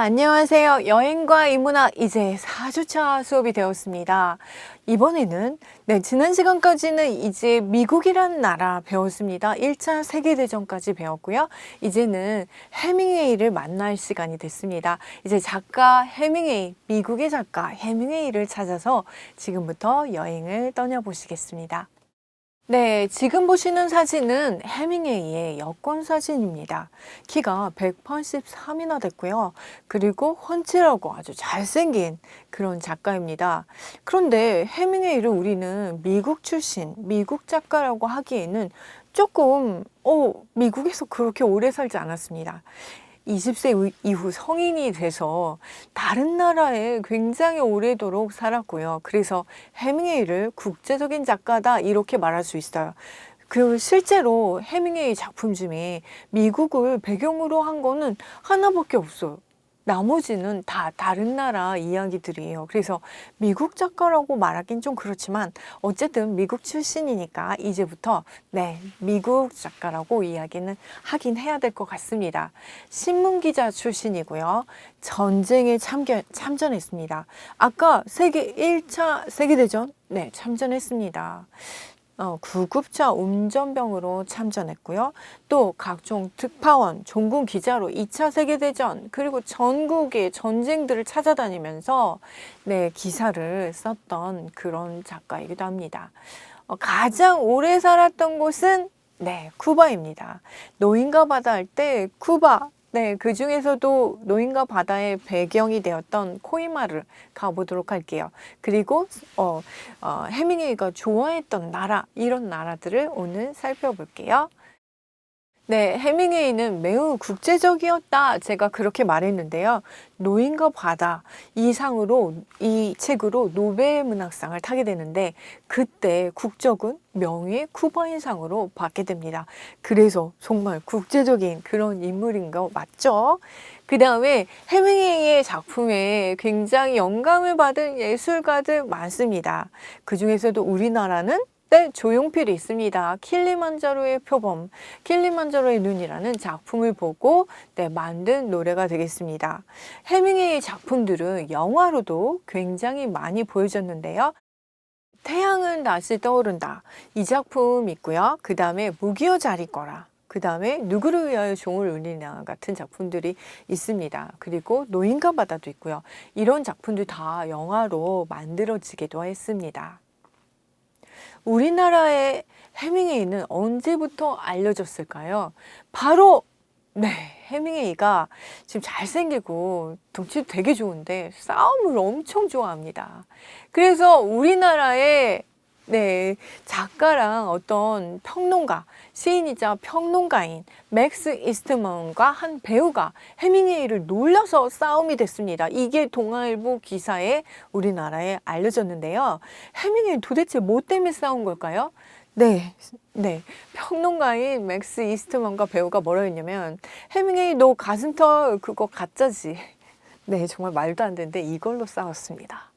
안녕하세요. 여행과 인문학 이제 4주차 수업이 되었습니다. 이번에는 지난 시간까지는 이제 미국이란 나라 배웠습니다. 1차 세계대전까지 배웠고요. 이제는 해밍웨이를 만날 시간이 됐습니다. 이제 작가 해밍웨이, 미국의 작가 해밍웨이를 찾아서 지금부터 여행을 떠나보시겠습니다. 네, 지금 보시는 사진은 해밍웨이의 여권 사진입니다. 키가 183이나 됐고요. 그리고 훤칠하고 아주 잘생긴 그런 작가입니다. 그런데 해밍웨이를 우리는 미국 출신, 미국 작가라고 하기에는 조금, 미국에서 그렇게 오래 살지 않았습니다. 20세 이후 성인이 돼서 다른 나라에 굉장히 오래도록 살았고요. 그래서 해밍웨이를 국제적인 작가다 이렇게 말할 수 있어요. 그 실제로 해밍웨이 작품 중에 미국을 배경으로 한 거는 하나밖에 없어요. 나머지는 다 다른 나라 이야기들이에요. 그래서 미국 작가라고 말하긴 좀 그렇지만 어쨌든 미국 출신이니까 이제부터 미국 작가라고 이야기는 하긴 해야 될 것 같습니다. 신문기자 출신이고요. 전쟁에 참전했습니다. 아까 1차 세계대전 참전했습니다. 구급차 운전병으로 참전했고요. 또 각종 특파원, 종군 기자로 2차 세계대전 그리고 전국의 전쟁들을 찾아다니면서 기사를 썼던 그런 작가이기도 합니다. 가장 오래 살았던 곳은 쿠바입니다. 노인과 바다 할 때 쿠바 그 중에서도 노인과 바다의 배경이 되었던 코이마를 가보도록 할게요. 그리고 해밍웨이가 좋아했던 나라, 이런 나라들을 오늘 살펴볼게요. 해밍웨이는 매우 국제적이었다. 제가 그렇게 말했는데요. 노인과 바다 이 책으로 노벨 문학상을 타게 되는데 그때 국적은 명의 쿠바인상으로 받게 됩니다. 그래서 정말 국제적인 그런 인물인 거 맞죠? 그 다음에 해밍웨이의 작품에 굉장히 영감을 받은 예술가들 많습니다. 그 중에서도 우리나라는 조용필이 있습니다. 킬리만자로의 표범, 킬리만자로의 눈이라는 작품을 보고 만든 노래가 되겠습니다. 해밍웨이의 작품들은 영화로도 굉장히 많이 보여졌는데요. 태양은 다시 떠오른다. 이 작품 있고요. 그 다음에 무기여 잘 있거라. 그 다음에 누구를 위하여 종을 울리나 같은 작품들이 있습니다. 그리고 노인과 바다도 있고요. 이런 작품들 다 영화로 만들어지기도 했습니다. 우리나라의 해밍웨이는 언제부터 알려졌을까요? 바로 해밍웨이가 지금 잘생기고 덩치도 되게 좋은데 싸움을 엄청 좋아합니다. 그래서 우리나라의 작가랑 어떤 평론가, 시인이자 평론가인 맥스 이스트먼과 한 배우가 해밍웨이를 놀려서 싸움이 됐습니다. 이게 동아일보 기사에 우리나라에 알려졌는데요. 해밍웨이 도대체 뭐 때문에 싸운 걸까요? 평론가인 맥스 이스트먼과 배우가 뭐라 했냐면 해밍웨이 너 가슴털 그거 가짜지. 정말 말도 안 되는데 이걸로 싸웠습니다.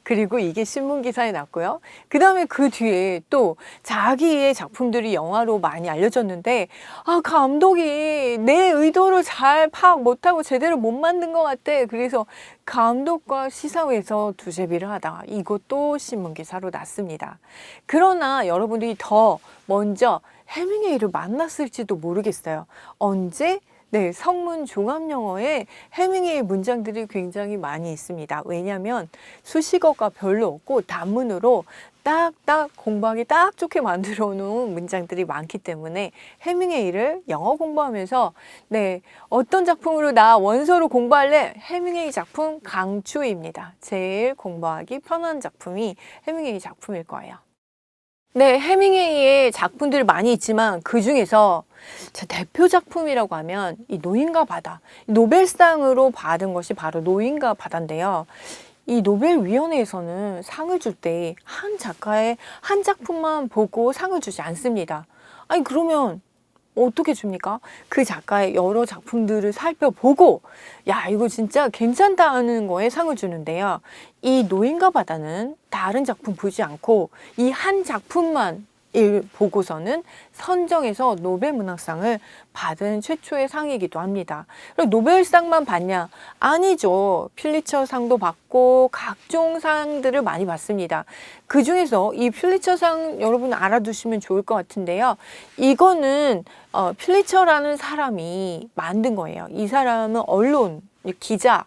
그리고 이게 신문기사에 났고요. 그 다음에 그 뒤에 또 자기의 작품들이 영화로 많이 알려졌는데 감독이 내 의도를 잘 파악 못하고 제대로 못 만든 것 같아. 그래서 감독과 시사회에서 두제비를 하다가 이것도 신문기사로 났습니다. 그러나 여러분들이 더 먼저 해밍웨이를 만났을지도 모르겠어요. 언제? 성문 종합영어에 해밍웨이 문장들이 굉장히 많이 있습니다. 왜냐하면 수식어가 별로 없고 단문으로 딱딱 공부하기 딱 좋게 만들어 놓은 문장들이 많기 때문에 해밍웨이를 영어 공부하면서 어떤 작품으로 나 원서로 공부할래? 해밍웨이 작품 강추입니다. 제일 공부하기 편한 작품이 해밍웨이 작품일 거예요. 해밍웨이의 작품들 많이 있지만 그 중에서 제 대표 작품이라고 하면 이 노인과 바다, 노벨상으로 받은 것이 바로 노인과 바다인데요. 이 노벨위원회에서는 상을 줄 때 한 작가의 한 작품만 보고 상을 주지 않습니다. 아니 그러면 어떻게 줍니까? 그 작가의 여러 작품들을 살펴보고 이거 진짜 괜찮다 하는 거에 상을 주는데요. 이 노인과 바다는 다른 작품 보지 않고 이 한 작품만 보고서는 선정해서 노벨 문학상을 받은 최초의 상이기도 합니다. 그리고 노벨상만 받냐? 아니죠. 필리처상도 받고 각종 상들을 많이 받습니다. 그 중에서 이 필리처상 여러분 알아두시면 좋을 것 같은데요. 이거는 필리처라는 사람이 만든 거예요. 이 사람은 언론 기자,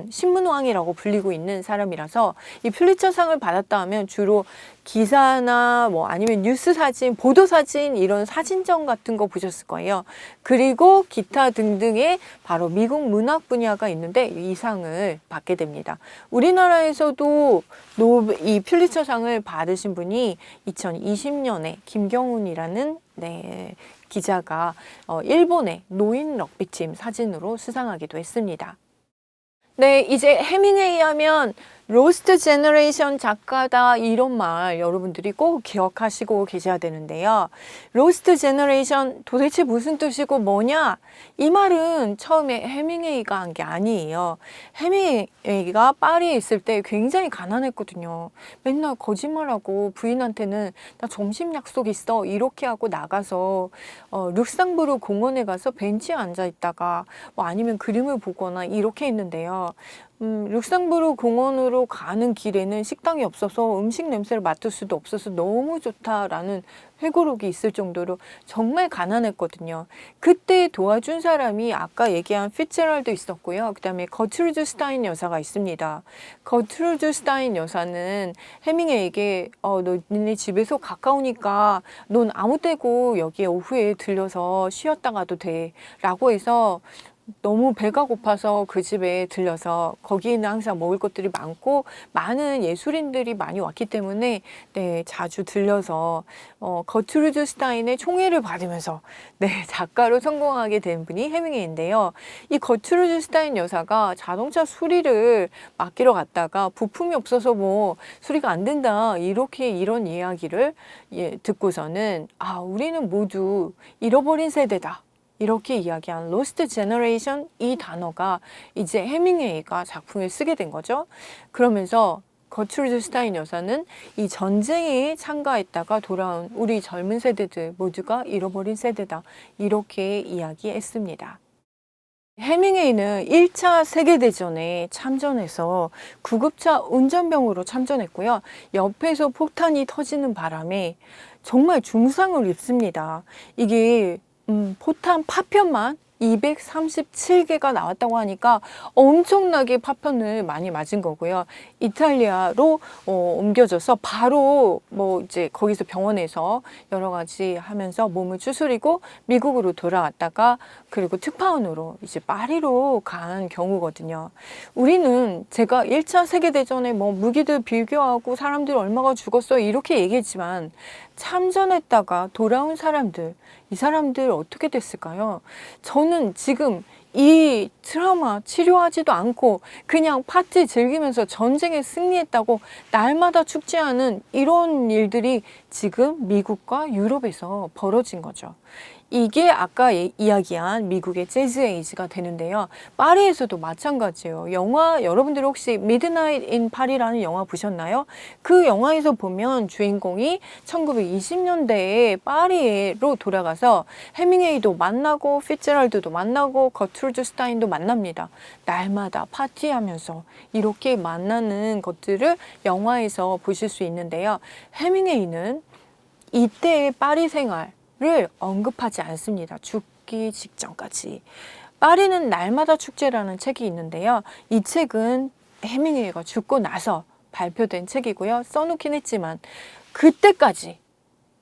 신문왕이라고 불리고 있는 사람이라서 이 필리처상을 받았다 하면 주로 기사나 아니면 뉴스 사진, 보도 사진 이런 사진전 같은 거 보셨을 거예요. 그리고 기타 등등의 바로 미국 문학 분야가 있는데 이 상을 받게 됩니다. 우리나라에서도 이 필리처상을 받으신 분이 2020년에 김경훈이라는 기자가 일본의 노인 럭비팀 사진으로 수상하기도 했습니다. 네, 이제 해밍웨이 하면 로스트 제너레이션 작가다 이런 말 여러분들이 꼭 기억하시고 계셔야 되는데요. 로스트 제너레이션 도대체 무슨 뜻이고 뭐냐? 이 말은 처음에 해밍웨이가 한 게 아니에요. 해밍웨이가 파리에 있을 때 굉장히 가난했거든요. 맨날 거짓말하고 부인한테는 나 점심 약속 있어 이렇게 하고 나가서 룩상부르 공원에 가서 벤치에 앉아 있다가 아니면 그림을 보거나 이렇게 했는데요. 룩상부르 공원으로 가는 길에는 식당이 없어서 음식 냄새를 맡을 수도 없어서 너무 좋다라는 회고록이 있을 정도로 정말 가난했거든요. 그때 도와준 사람이 아까 얘기한 피츠제럴도 있었고요. 그 다음에 거트루드 스타인 여사가 있습니다. 거트루드 스타인 여사는 해밍웨이에게 너 니네 집에서 가까우니까 넌 아무 때고 여기에 오후에 들려서 쉬었다 가도 돼 라고 해서 너무 배가 고파서 그 집에 들려서 거기에는 항상 먹을 것들이 많고 많은 예술인들이 많이 왔기 때문에 자주 들려서 거트루드 스타인의 총애를 받으면서 작가로 성공하게 된 분이 해밍웨이인데요. 이 거트루드 스타인 여사가 자동차 수리를 맡기러 갔다가 부품이 없어서 수리가 안 된다 이런 이야기를 듣고서는 우리는 모두 잃어버린 세대다. 이렇게 이야기한 로스트 제너레이션 이 단어가 이제 해밍웨이가 작품에 쓰게 된 거죠. 그러면서 거트루드 스타인 여사는 이 전쟁에 참가했다가 돌아온 우리 젊은 세대들 모두가 잃어버린 세대다. 이렇게 이야기했습니다. 해밍웨이는 1차 세계대전에 참전해서 구급차 운전병으로 참전했고요. 옆에서 폭탄이 터지는 바람에 정말 중상을 입습니다. 이게 포탄 파편만 237개가 나왔다고 하니까 엄청나게 파편을 많이 맞은 거고요. 이탈리아로 옮겨져서 바로 이제 거기서 병원에서 여러 가지 하면서 몸을 추스리고 미국으로 돌아왔다가 그리고 특파원으로 이제 파리로 간 경우거든요. 우리는 제가 1차 세계대전에 무기들 비교하고 사람들 얼마가 죽었어 이렇게 얘기했지만 참전했다가 돌아온 사람들, 이 사람들 어떻게 됐을까요? 저는 지금 이 트라우마 치료하지도 않고 그냥 파티 즐기면서 전쟁에 승리했다고 날마다 축제하는 이런 일들이 지금 미국과 유럽에서 벌어진 거죠. 이게 아까 이야기한 미국의 재즈 에이지가 되는데요. 파리에서도 마찬가지예요. 영화 여러분들 혹시 미드나잇 인 파리라는 영화 보셨나요? 그 영화에서 보면 주인공이 1920년대에 파리로 돌아가서 해밍웨이도 만나고 피츠제럴드도 만나고 거트루드 스타인도 만납니다. 날마다 파티하면서 이렇게 만나는 것들을 영화에서 보실 수 있는데요. 해밍웨이는 이때의 파리 생활 를 언급하지 않습니다. 죽기 직전까지. 파리는 날마다 축제라는 책이 있는데요. 이 책은 해밍웨이가 죽고 나서 발표된 책이고요. 써놓긴 했지만 그때까지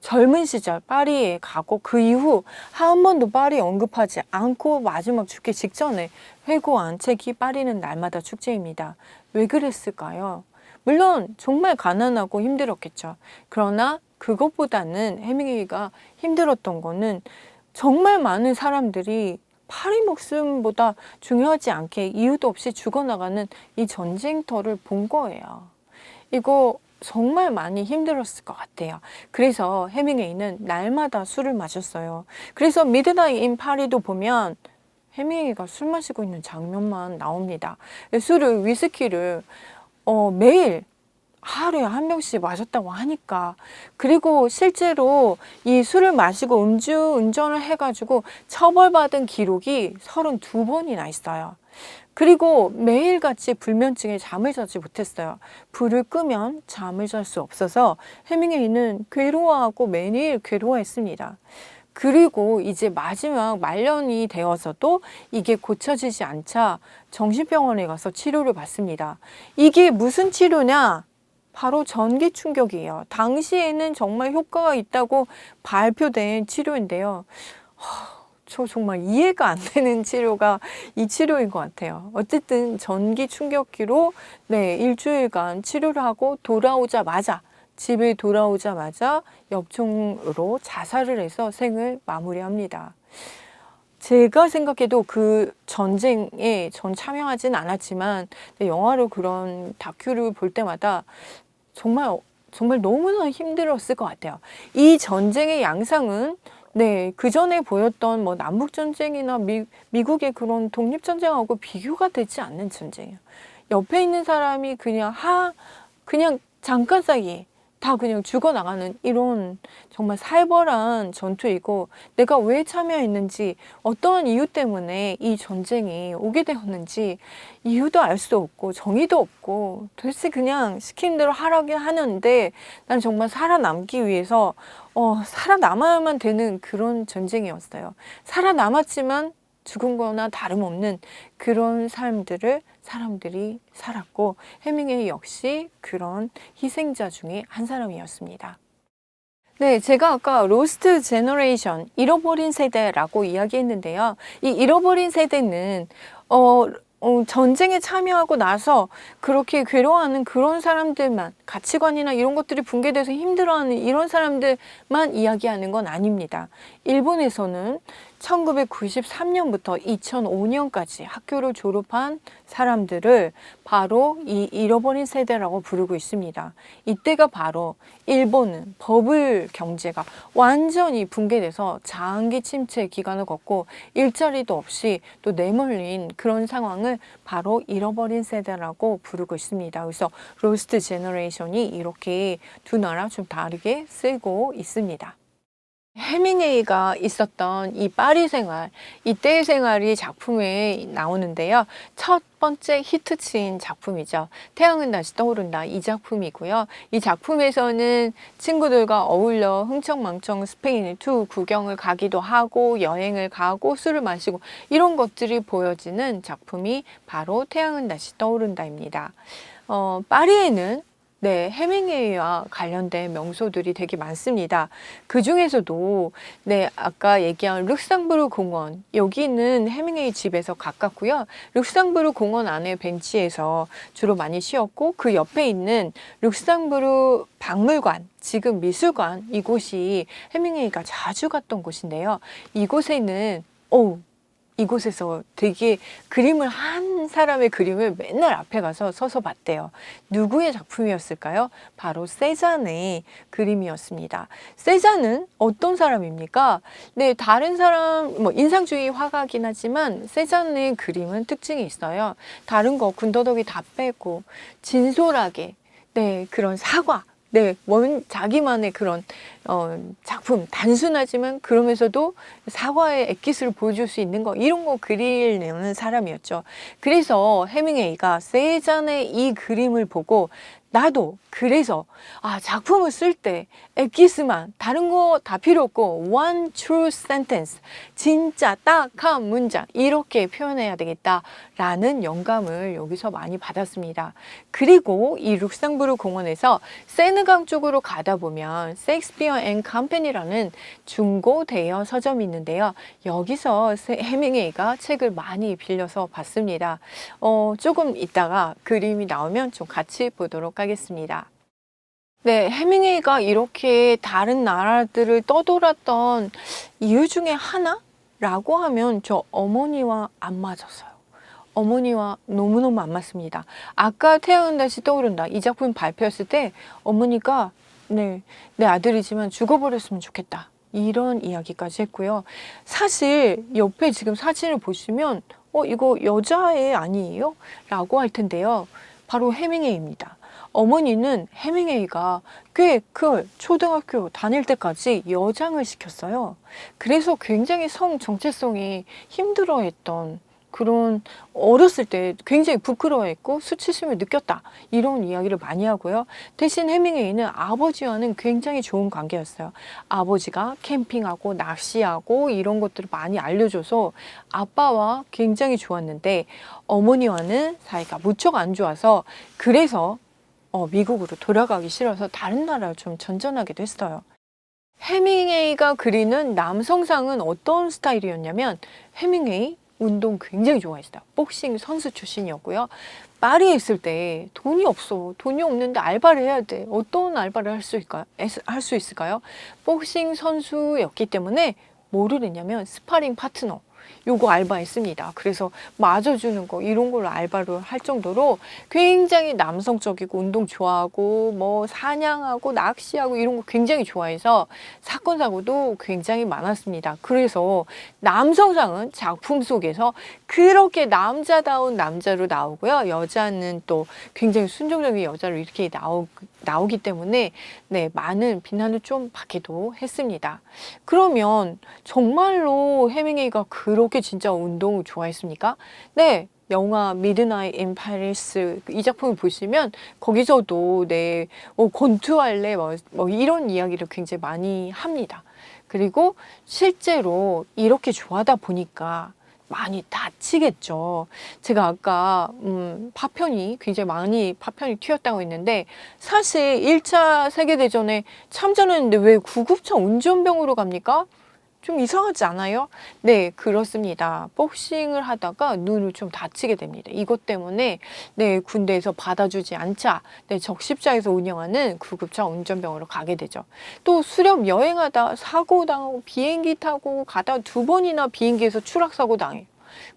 젊은 시절 파리에 가고 그 이후 한 번도 파리 언급하지 않고 마지막 죽기 직전에 회고한 책이 파리는 날마다 축제입니다. 왜 그랬을까요? 물론 정말 가난하고 힘들었겠죠. 그러나 그것보다는 해밍웨이가 힘들었던 거는 정말 많은 사람들이 파리 목숨보다 중요하지 않게 이유도 없이 죽어나가는 이 전쟁터를 본 거예요. 이거 정말 많이 힘들었을 것 같아요. 그래서 해밍웨이는 날마다 술을 마셨어요. 그래서 미드나잇 인 파리도 보면 해밍웨이가 술 마시고 있는 장면만 나옵니다. 위스키를 매일 하루에 한 병씩 마셨다고 하니까. 그리고 실제로 이 술을 마시고 음주운전을 해가지고 처벌받은 기록이 32번이나 있어요. 그리고 매일같이 불면증에 잠을 자지 못했어요. 불을 끄면 잠을 잘 수 없어서 해밍웨이는 괴로워하고 매일 괴로워했습니다. 그리고 이제 마지막 말년이 되어서도 이게 고쳐지지 않자 정신병원에 가서 치료를 받습니다. 이게 무슨 치료냐? 바로 전기 충격이에요. 당시에는 정말 효과가 있다고 발표된 치료인데요. 저 정말 이해가 안 되는 치료가 이 치료인 것 같아요. 어쨌든 전기 충격기로 일주일간 치료를 하고 집에 돌아오자마자 엽총으로 자살을 해서 생을 마무리합니다. 제가 생각해도 그 전쟁에 전 참여하진 않았지만 영화로 그런 다큐를 볼 때마다 정말 너무나 힘들었을 것 같아요. 이 전쟁의 양상은 그 전에 보였던 뭐 남북전쟁이나 미국의 그런 독립전쟁하고 비교가 되지 않는 전쟁이에요. 옆에 있는 사람이 그냥 잠깐 사이에 다 그냥 죽어나가는 이런 정말 살벌한 전투이고, 내가 왜 참여했는지, 어떠한 이유 때문에 이 전쟁이 오게 되었는지 이유도 알 수 없고 정의도 없고 도대체 그냥 시킨 대로 하라긴 하는데, 난 정말 살아남기 위해서 살아남아야만 되는 그런 전쟁이었어요. 살아남았지만 죽은 거나 다름없는 그런 사람들이 살았고, 해밍웨이 역시 그런 희생자 중에 한 사람이었습니다. 네, 제가 아까 로스트 제너레이션, 잃어버린 세대라고 이야기했는데요. 이 잃어버린 세대는 전쟁에 참여하고 나서 그렇게 괴로워하는 그런 사람들만, 가치관이나 이런 것들이 붕괴돼서 힘들어하는 이런 사람들만 이야기하는 건 아닙니다. 일본에서는 1993년부터 2005년까지 학교를 졸업한 사람들을 바로 이 잃어버린 세대라고 부르고 있습니다. 이때가 바로 일본은 버블 경제가 완전히 붕괴돼서 장기 침체 기간을 겪고 일자리도 없이 또 내몰린 그런 상황을 바로 잃어버린 세대라고 부르고 있습니다. 그래서 로스트 제너레이션이 이렇게 두 나라 좀 다르게 쓰고 있습니다. 해밍웨이가 있었던 이 파리 생활, 이때의 생활이 작품에 나오는데요. 첫 번째 히트친 작품이죠. 태양은 다시 떠오른다, 이 작품이고요. 이 작품에서는 친구들과 어울려 흥청망청 스페인 투 구경을 가기도 하고 여행을 가고 술을 마시고 이런 것들이 보여지는 작품이 바로 태양은 다시 떠오른다입니다. 파리에는 해밍웨이와 관련된 명소들이 되게 많습니다. 그 중에서도 아까 얘기한 룩상부르 공원, 여기는 해밍웨이 집에서 가깝고요. 룩상부르 공원 안에 벤치에서 주로 많이 쉬었고, 그 옆에 있는 룩상부르 박물관, 지금 미술관, 이곳이 해밍웨이가 자주 갔던 곳인데요. 이곳에서 되게 그림을 한 사람의 그림을 맨날 앞에 가서 서서 봤대요. 누구의 작품이었을까요? 바로 세잔의 그림이었습니다. 세잔은 어떤 사람입니까? 다른 사람, 인상주의 화가긴 하지만 세잔의 그림은 특징이 있어요. 다른 거 군더더기 다 빼고 진솔하게, 그런 사과, 자기만의 그런 작품, 단순하지만 그러면서도 사과의 액기스를 보여줄 수 있는 거, 이런 거 그리려는 사람이었죠. 그래서 해밍웨이가 세잔의 이 그림을 보고 나도 그래서 작품을 쓸 때 액기스만, 다른 거 다 필요 없고 one true sentence, 진짜 딱 한 문장, 이렇게 표현해야 되겠다라는 영감을 여기서 많이 받았습니다. 그리고 이 룩상부르 공원에서 세느강 쪽으로 가다 보면 셰익스피어 앤 컴퍼니라는 중고 대여 서점이 있는데요. 여기서 해밍웨이가 책을 많이 빌려서 봤습니다. 조금 있다가 그림이 나오면 좀 같이 보도록 하겠습니다. 해밍웨이가 이렇게 다른 나라들을 떠돌았던 이유 중에 하나라고 하면 저 어머니와 안 맞았어요. 어머니와 너무너무 안 맞습니다. 아까 태양은 다시 떠오른다, 이 작품 발표했을 때 어머니가 내 아들이지만 죽어버렸으면 좋겠다, 이런 이야기까지 했고요. 사실 옆에 지금 사진을 보시면 이거 여자애 아니에요? 라고 할 텐데요. 바로 해밍웨이입니다. 어머니는 해밍웨이가 꽤 초등학교 다닐 때까지 여장을 시켰어요. 그래서 굉장히 성 정체성이 힘들어했던 그런 어렸을 때 굉장히 부끄러워했고 수치심을 느꼈다 이런 이야기를 많이 하고요. 대신 해밍웨이는 아버지와는 굉장히 좋은 관계였어요. 아버지가 캠핑하고 낚시하고 이런 것들을 많이 알려줘서 아빠와 굉장히 좋았는데 어머니와는 사이가 무척 안 좋아서 그래서 미국으로 돌아가기 싫어서 다른 나라를 좀 전전하기도 했어요. 해밍웨이가 그리는 남성상은 어떤 스타일이었냐면 해밍웨이 운동 굉장히 좋아했어요. 복싱 선수 출신이었고요. 파리에 있을 때 돈이 없어. 돈이 없는데 알바를 해야 돼. 어떤 알바를 할 수 있을까요? 복싱 선수였기 때문에 뭐를 했냐면 스파링 파트너. 요거 알바했습니다. 그래서 맞아주는 거 이런 걸로 알바를 할 정도로 굉장히 남성적이고 운동 좋아하고 뭐 사냥하고 낚시하고 이런 거 굉장히 좋아해서 사건 사고도 굉장히 많았습니다. 그래서 남성상은 작품 속에서 그렇게 남자다운 남자로 나오고요. 여자는 또 굉장히 순종적인 여자로 이렇게 나오기 때문에 네, 많은 비난을 좀 받기도 했습니다. 그러면 정말로 해밍웨이가 그렇게 진짜 운동을 좋아했습니까? 네. 영화 미드나잇 인 파리스 이 작품을 보시면 거기서도 네, 권투할래 뭐 이런 이야기를 굉장히 많이 합니다. 그리고 실제로 이렇게 좋아하다 보니까 많이 다치겠죠. 제가 아까 파편이 굉장히 많이 파편이 튀었다고 했는데 사실 1차 세계대전에 참전했는데 왜 구급차 운전병으로 갑니까? 좀 이상하지 않아요? 네, 그렇습니다. 복싱을 하다가 눈을 좀 다치게 됩니다. 이것 때문에 네, 군대에서 받아주지 않자 네, 적십자에서 운영하는 구급차 운전병으로 가게 되죠. 또 수렵 여행하다 사고 당하고 비행기 타고 가다 2번이나 비행기에서 추락사고 당해요.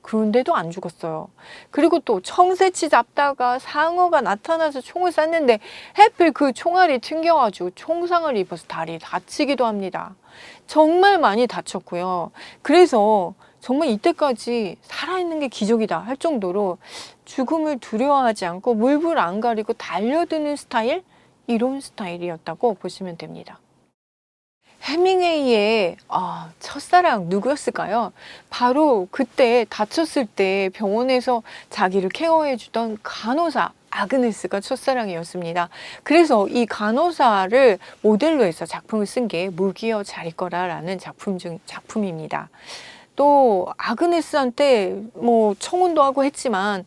그런데도 안 죽었어요. 그리고 또 청새치 잡다가 상어가 나타나서 총을 쐈는데 하필 그 총알이 튕겨가지고 총상을 입어서 다리에 다치기도 합니다. 정말 많이 다쳤고요. 그래서 정말 이때까지 살아있는 게 기적이다 할 정도로 죽음을 두려워하지 않고 물불 안 가리고 달려드는 스타일? 이런 스타일이었다고 보시면 됩니다. 해밍웨이의 첫사랑 누구였을까요? 바로 그때 다쳤을 때 병원에서 자기를 케어해주던 간호사 아그네스가 첫사랑이었습니다. 그래서 이 간호사를 모델로 해서 작품을 쓴 게 무기여 잘 있거라라는 작품입니다. 또 아그네스한테 뭐 청혼도 하고 했지만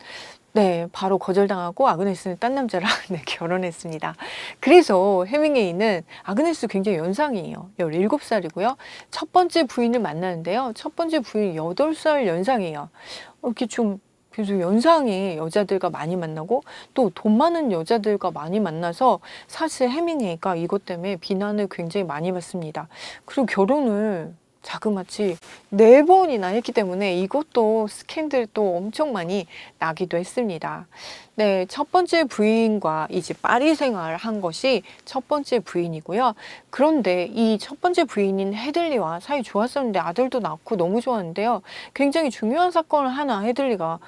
네, 바로 거절당하고 아그네스는 딴 남자랑 네, 결혼했습니다. 그래서 해밍웨이는 아그네스 굉장히 연상이에요. 17살이고요. 첫 번째 부인을 만나는데요. 첫 번째 부인이 8살 연상이에요. 이렇게 좀 그래서 연상의 여자들과 많이 만나고 또 돈 많은 여자들과 많이 만나서 사실 해밍웨이가 이것 때문에 비난을 굉장히 많이 받습니다. 그리고 결혼을 자그마치 4번이나 했기 때문에 이것도 스캔들도 엄청 많이 나기도 했습니다. 네, 첫 번째 부인과 이제 파리 생활을 한 것이 첫 번째 부인이고요. 그런데 이 첫 번째 부인인 헤들리와 사이 좋았었는데 아들도 낳고 너무 좋았는데요. 굉장히 중요한 사건을 하나 헤들리가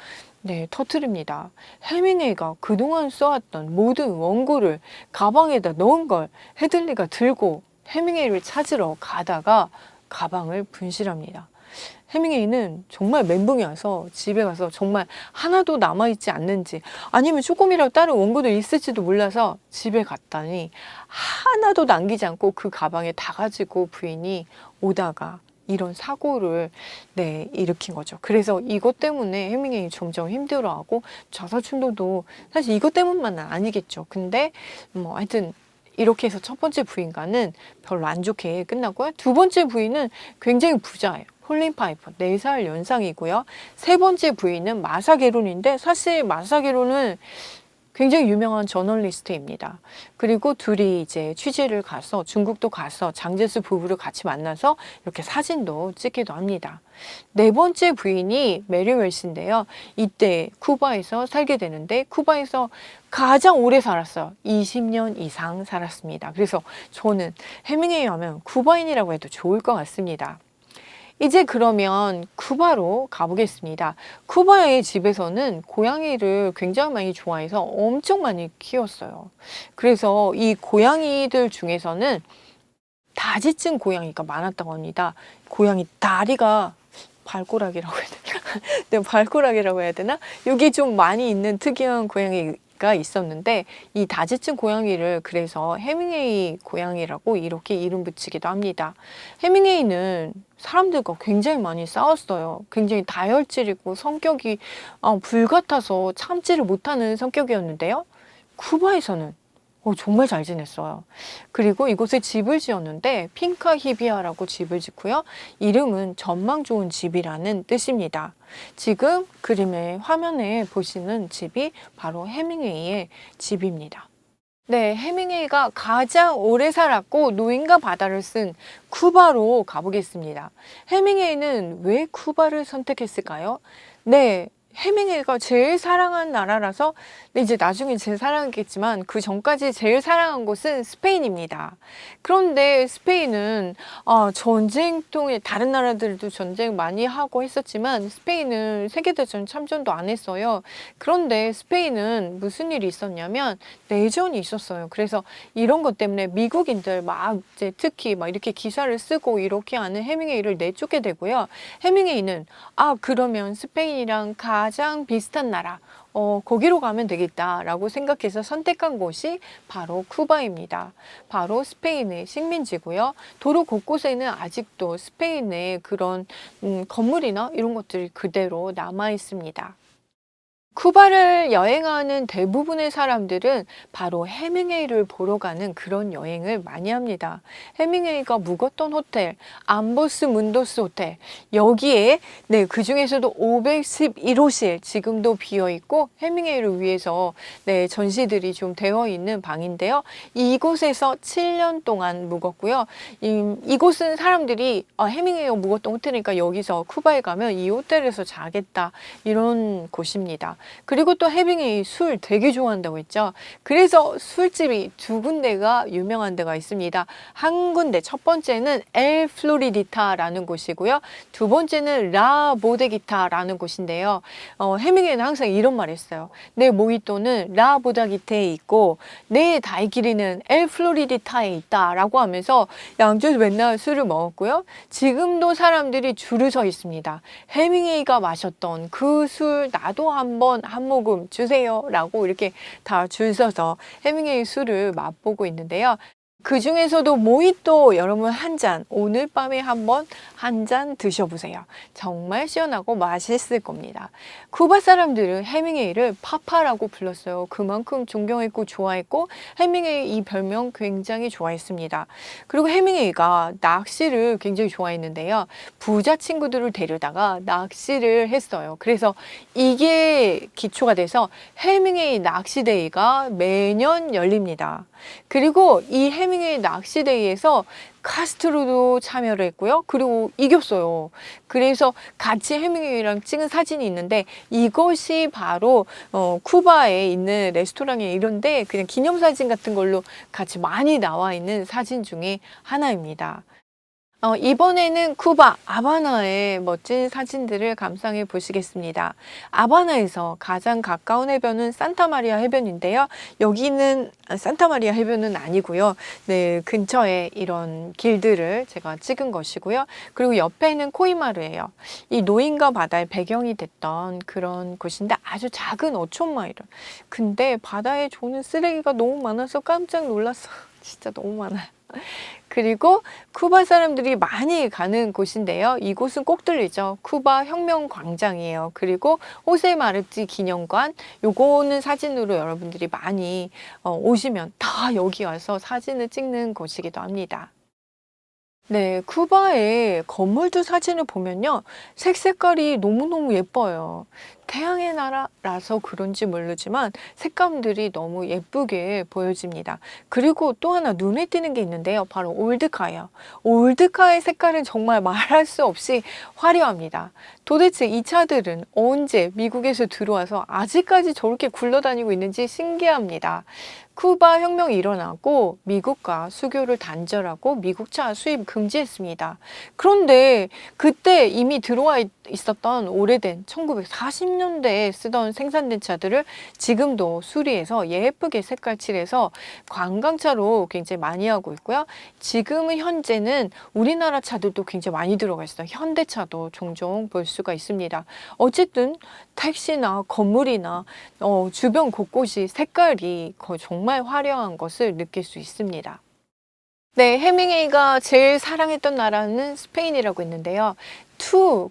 네, 터트립니다. 해밍웨이가 그동안 써왔던 모든 원고를 가방에다 넣은 걸 헤들리가 들고 해밍웨이를 찾으러 가다가 가방을 분실합니다. 해밍웨이는 정말 멘붕이 와서 집에 가서 정말 하나도 남아있지 않는지 아니면 조금이라도 다른 원고도 있을지도 몰라서 집에 갔더니 하나도 남기지 않고 그 가방에 다 가지고 부인이 오다가 이런 사고를 네, 일으킨 거죠. 그래서 이것 때문에 해밍웨이 점점 힘들어하고 자살충동도 사실 이것 때문만은 아니겠죠. 근데 뭐 하여튼 이렇게 해서 첫 번째 부인과는 별로 안 좋게 끝나고요. 두 번째 부인은 굉장히 부자예요. 폴린 파이퍼 4살 연상이고요. 세 번째 부인은 마사 게론인데 사실 마사 게론은 굉장히 유명한 저널리스트입니다. 그리고 둘이 이제 취재를 가서 중국도 가서 장제스 부부를 같이 만나서 이렇게 사진도 찍기도 합니다. 네 번째 부인이 메리 웰스인데요. 이때 쿠바에서 살게 되는데 쿠바에서 가장 오래 살았어요. 20년 이상 살았습니다. 그래서 저는 해밍웨이 하면 쿠바인이라고 해도 좋을 것 같습니다. 이제 그러면 쿠바로 가보겠습니다. 쿠바의 집에서는 고양이를 굉장히 많이 좋아해서 엄청 많이 키웠어요. 그래서 이 고양이들 중에서는 다지층 고양이가 많았다고 합니다. 고양이 다리가 발꼬락이라고 해야 되나? 네, 발꼬락이라고 해야 되나? 여기 좀 많이 있는 특이한 고양이가 있었는데 이 다지층 고양이를 그래서 해밍웨이 고양이라고 이렇게 이름 붙이기도 합니다. 해밍웨이는 사람들과 굉장히 많이 싸웠어요. 굉장히 다혈질이고 성격이 불같아서 참지를 못하는 성격이었는데요. 쿠바에서는 정말 잘 지냈어요. 그리고 이곳에 집을 지었는데 핑카 히비아라고 집을 짓고요. 이름은 전망 좋은 집이라는 뜻입니다. 지금 그림의 화면에 보시는 집이 바로 해밍웨이의 집입니다. 네, 해밍웨이가 가장 오래 살았고 노인과 바다를 쓴 쿠바로 가보겠습니다. 해밍웨이는 왜 쿠바를 선택했을까요? 네, 해밍웨이가 제일 사랑한 나라라서 이제 나중에 제일 사랑했겠지만 그 전까지 제일 사랑한 곳은 스페인입니다. 그런데 스페인은 전쟁통에 다른 나라들도 전쟁 많이 하고 했었지만 스페인은 세계대전 참전도 안 했어요. 그런데 스페인은 무슨 일이 있었냐면 내전이 있었어요. 그래서 이런 것 때문에 미국인들 막 이제 특히 막 이렇게 기사를 쓰고 이렇게 하는 해밍웨이를 내쫓게 되고요. 해밍웨이는 그러면 스페인이랑 가장 비슷한 나라 거기로 가면 되겠다라고 생각해서 선택한 곳이 바로 쿠바입니다. 바로 스페인의 식민지고요. 도로 곳곳에는 아직도 스페인의 그런 건물이나 이런 것들이 그대로 남아 있습니다. 쿠바를 여행하는 대부분의 사람들은 바로 해밍웨이를 보러 가는 그런 여행을 많이 합니다. 해밍웨이가 묵었던 호텔, 암보스 문도스 호텔, 여기에 그 중에서도 511호실 지금도 비어 있고 해밍웨이를 위해서 전시들이 좀 되어 있는 방인데요. 이곳에서 7년 동안 묵었고요. 이곳은 사람들이 해밍웨이가 묵었던 호텔이니까 여기서 쿠바에 가면 이 호텔에서 자겠다 이런 곳입니다. 그리고 또 해밍웨이 술 되게 좋아한다고 했죠. 그래서 술집이 두 군데가 유명한 데가 있습니다. 한 군데, 첫 번째는 엘 플로리디타라는 곳이고요. 두 번째는 라 보데기타라는 곳인데요. 해밍웨이는 항상 이런 말 했어요. 내 모히또는 라 보데기타에 있고 내 다이키리는 엘 플로리디타에 있다 라고 하면서 양쪽에서 맨날 술을 먹었고요. 지금도 사람들이 줄을 서 있습니다. 해밍웨이가 마셨던 그 술 나도 한번 한 모금 주세요 라고 이렇게 다 줄 서서 해밍웨이 술을 맛보고 있는데요. 그 중에서도 모히또 여러분 한 잔, 오늘 밤에 한번 한 잔 드셔보세요. 정말 시원하고 맛있을 겁니다. 쿠바 사람들은 해밍웨이를 파파라고 불렀어요. 그만큼 존경했고 좋아했고 해밍웨이 이 별명 굉장히 좋아했습니다. 그리고 해밍웨이가 낚시를 굉장히 좋아했는데요. 부자 친구들을 데려다가 낚시를 했어요. 그래서 이게 기초가 돼서 해밍웨이 낚시데이가 매년 열립니다. 그리고 이 해밍웨이 낚시데이에서 카스트로도 참여를 했고요. 그리고 이겼어요. 그래서 같이 해밍웨이랑 찍은 사진이 있는데 이것이 바로 쿠바에 있는 레스토랑에 이런데 그냥 기념사진 같은 걸로 같이 많이 나와 있는 사진 중에 하나입니다. 이번에는 쿠바 아바나의 멋진 사진들을 감상해 보시겠습니다. 아바나에서 가장 가까운 해변은 산타마리아 해변인데요. 여기는 산타마리아 해변은 아니고요. 근처에 이런 길들을 제가 찍은 것이고요. 그리고 옆에는 코이마르예요. 이 노인과 바다의 배경이 됐던 그런 곳인데 아주 작은 어촌마을. 근데 바다에 좋은 쓰레기가 너무 많아서 깜짝 놀랐어. 진짜 너무 많아요. 그리고 쿠바 사람들이 많이 가는 곳인데요. 이곳은 꼭 들리죠. 쿠바 혁명 광장이에요. 그리고 호세 마르티 기념관. 요거는 사진으로 여러분들이 많이 오시면 다 여기 와서 사진을 찍는 곳이기도 합니다. 네, 쿠바의 건물들 사진을 보면요. 색깔이 너무너무 예뻐요. 태양의 나라라서 그런지 모르지만 색감들이 너무 예쁘게 보여집니다. 그리고 또 하나 눈에 띄는 게 있는데요. 바로 올드카예요. 올드카의 색깔은 정말 말할 수 없이 화려합니다. 도대체 이 차들은 언제 미국에서 들어와서 아직까지 저렇게 굴러다니고 있는지 신기합니다. 쿠바 혁명이 일어나고 미국과 수교를 단절하고 미국차 수입 금지했습니다. 그런데 그때 이미 들어와 있었던 오래된 1940년대에 쓰던 생산된 차들을 지금도 수리해서 예쁘게 색깔 칠해서 관광차로 굉장히 많이 하고 있고요. 지금은 현재는 우리나라 차들도 굉장히 많이 들어가 있어요. 현대차도 종종 볼 수가 있습니다. 어쨌든 택시나 건물이나 주변 곳곳이 색깔이 거의 정말 화려한 것을 느낄 수 있습니다. 네, 해밍웨이가 제일 사랑했던 나라는 스페인이라고 했는데요.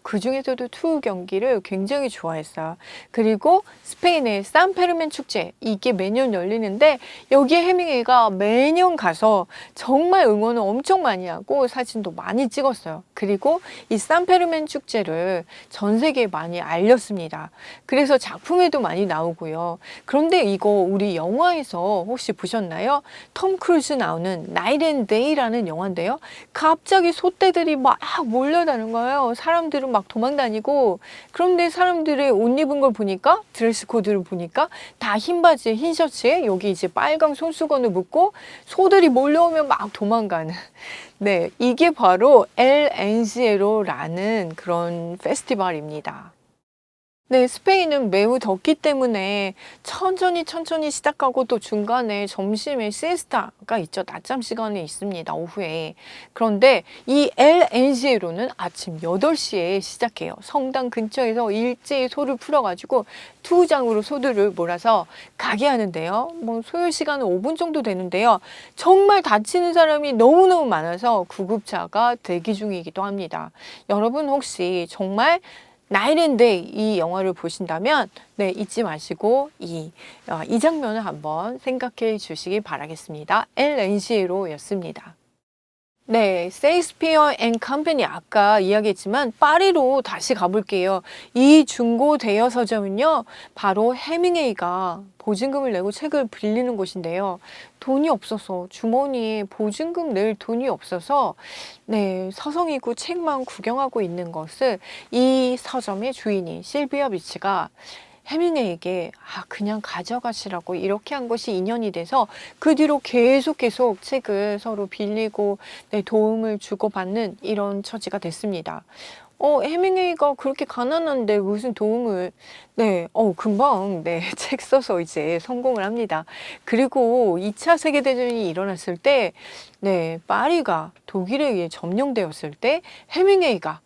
그 중에서도 투 경기를 굉장히 좋아했어요. 그리고 스페인의 산페르멘 축제, 이게 매년 열리는데 여기에 해밍웨이가 매년 가서 정말 응원을 엄청 많이 하고 사진도 많이 찍었어요. 그리고 이 산페르멘 축제를 전 세계에 많이 알렸습니다. 그래서 작품에도 많이 나오고요. 그런데 이거 우리 영화에서 혹시 보셨나요? 톰 크루즈 나오는 나이트 앤 데이라는 영화인데요. 갑자기 소떼들이 막 몰려다는 거예요. 사람들은 막 도망다니고, 그런데 사람들의 옷 입은 걸 보니까, 드레스 코드를 보니까 다 흰 바지에 흰 셔츠에 여기 이제 빨강 손수건을 묶고 소들이 몰려오면 막 도망가는. 네, 이게 바로 엘 엔시에로라는 그런 페스티벌입니다. 네, 스페인은 매우 덥기 때문에 천천히 시작하고 또 중간에 점심에 시에스타가 있죠. 낮잠 시간에 있습니다. 오후에. 그런데 이 엘 엔시에로는 아침 8시에 시작해요. 성당 근처에서 일제히 소를 풀어가지고 투장으로 소들을 몰아서 가게 하는데요. 뭐 소요 시간은 5분 정도 되는데요. 정말 다치는 사람이 너무너무 많아서 구급차가 대기 중이기도 합니다. 여러분 혹시 정말 나이트 앤 데이 이 영화를 보신다면 네, 잊지 마시고 이 장면을 한번 생각해 주시기 바라겠습니다. 엘 엔시에로였습니다. 네, 세익스피어 앤 컴퍼니 아까 이야기했지만 파리로 다시 가볼게요. 이 중고 대여 서점은요, 바로 해밍웨이가 보증금을 내고 책을 빌리는 곳인데요. 돈이 없어서 주머니에 보증금 낼 돈이 없어서 네, 서성이고 책만 구경하고 있는 것을 이 서점의 주인이 실비아 비치가 해밍웨이에게 그냥 가져가시라고 이렇게 한 것이 인연이 돼서 그 뒤로 계속 책을 서로 빌리고 네, 도움을 주고받는 이런 처지가 됐습니다. 해밍웨이가 그렇게 가난한데 무슨 도움을 네, 금방 네, 책 써서 이제 성공을 합니다. 그리고 2차 세계대전이 일어났을 때 네, 파리가 독일에 의해 점령되었을 때 해밍웨이가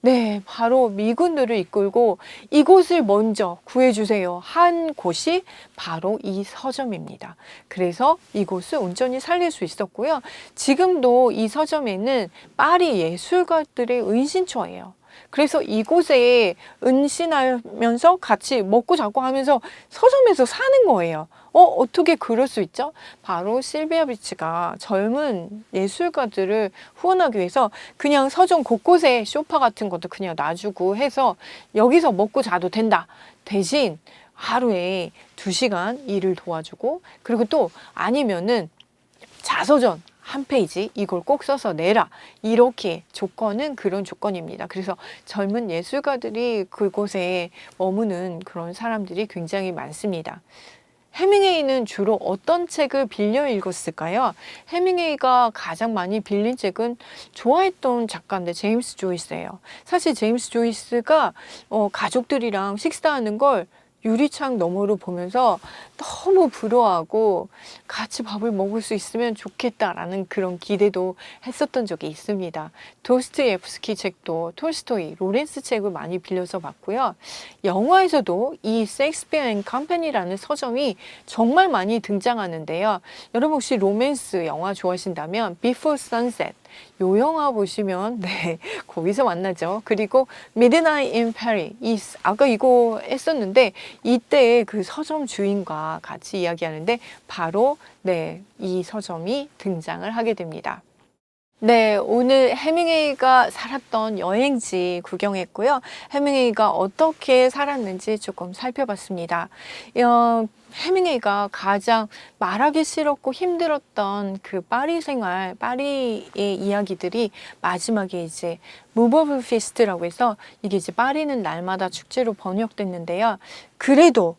네, 바로 미군들을 이끌고 이곳을 먼저 구해주세요 한 곳이 바로 이 서점입니다. 그래서 이곳을 온전히 살릴 수 있었고요. 지금도 이 서점에는 파리 예술가들의 은신처예요. 그래서 이곳에 은신하면서 같이 먹고 자고 하면서 서점에서 사는 거예요. 어떻게 그럴 수 있죠? 바로 실비아 비치가 젊은 예술가들을 후원하기 위해서 그냥 서점 곳곳에 소파 같은 것도 그냥 놔주고 해서 여기서 먹고 자도 된다. 대신 하루에 2시간 일을 도와주고 그리고 또 아니면은 자서전 한 페이지 이걸 꼭 써서 내라. 이렇게 조건은 그런 조건입니다. 그래서 젊은 예술가들이 그곳에 머무는 그런 사람들이 굉장히 많습니다. 해밍웨이는 주로 어떤 책을 빌려 읽었을까요? 해밍웨이가 가장 많이 빌린 책은 좋아했던 작가인데 제임스 조이스예요. 사실 제임스 조이스가 가족들이랑 식사하는 걸 유리창 너머로 보면서 너무 부러워하고 같이 밥을 먹을 수 있으면 좋겠다라는 그런 기대도 했었던 적이 있습니다. 도스토옙스키 책도 톨스토이, 로렌스 책을 많이 빌려서 봤고요. 영화에서도 이 세익스피어 앤 컴퍼니라는 서점이 정말 많이 등장하는데요. 여러분 혹시 로맨스 영화 좋아하신다면 Before Sunset 요 영화 보시면 네 거기서 만나죠. 그리고 Midnight in Paris 아까 이거 했었는데 이때 그 서점 주인과 같이 이야기하는데 바로 네 이 서점이 등장을 하게 됩니다. 네, 오늘 해밍웨이가 살았던 여행지 구경했고요. 해밍웨이가 어떻게 살았는지 조금 살펴봤습니다. 해밍웨이가 가장 말하기 싫었고 힘들었던 그 파리 생활, 파리의 이야기들이 마지막에 이제 무버블 피스트라고 해서 이게 이제 파리는 날마다 축제로 번역됐는데요. 그래도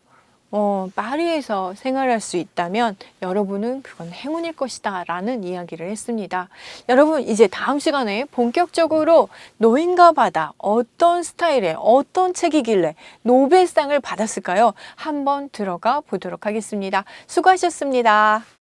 파리에서 생활할 수 있다면 여러분은 그건 행운일 것이다 라는 이야기를 했습니다. 여러분 이제 다음 시간에 본격적으로 노인과 바다 어떤 스타일의 어떤 책이길래 노벨상을 받았을까요? 한번 들어가 보도록 하겠습니다. 수고하셨습니다.